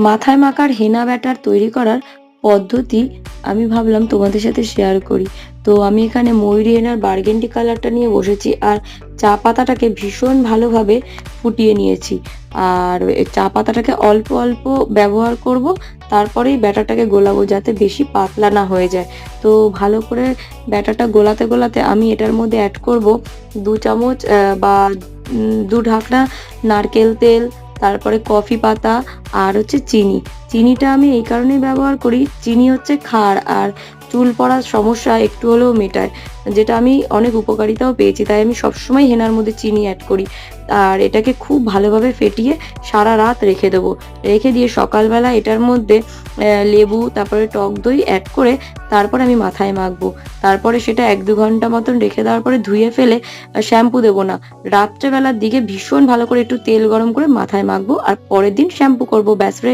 মাথায় মাখার হেনা ব্যাটার তৈরি করার পদ্ধতি আমি ভাবলাম তোমাদের সাথে শেয়ার করি। তো আমি এখানে ময়ূরী হেনার বার্গেন্ডি কালারটা নিয়ে বসেছি আর চা পাতাটাকে ভীষণ ভালোভাবে ফুটিয়ে নিয়েছি। আর চা পাতাটাকে অল্প অল্প ব্যবহার করব, তারপরেই ব্যাটারটাকে গোলাবো যাতে বেশি পাতলা না হয়ে যায়। তো ভালো করে ব্যাটারটা গোলাতে গোলাতে আমি এটার মধ্যে অ্যাড করব 2 চামচ বা 2 ঢাকনা নারকেল তেল, তারপরে কফি পাতা আর হচ্ছে চিনি। চিনিটা আমি এই কারণেই ব্যবহার করি, চিনি হচ্ছে ক্ষার আর চুল পড়ার সমস্যা একটু হলেও মেটায়, যেটা আমি অনেক উপকারিতাও পেয়েছি। তাই আমি সবসময় হেনার মধ্যে চিনি অ্যাড করি। আর এটাকে খুব ভালোভাবে ফেটিয়ে সারা রাত রেখে দেবো। রেখে দিয়ে সকালবেলা এটার মধ্যে লেবু তারপরে টক দই অ্যাড করে তারপরে আমি মাথায় মাখবো। তারপরে সেটা 1-2 ঘন্টা মতন রেখে দেওয়ার পরে ধুয়ে ফেলে শ্যাম্পু দেবো না। রাত্রেবেলার দিকে ভীষণ ভালো করে একটু তেল গরম করে মাথায় মাখবো আর পরের দিন শ্যাম্পু করবো। ব্যাস।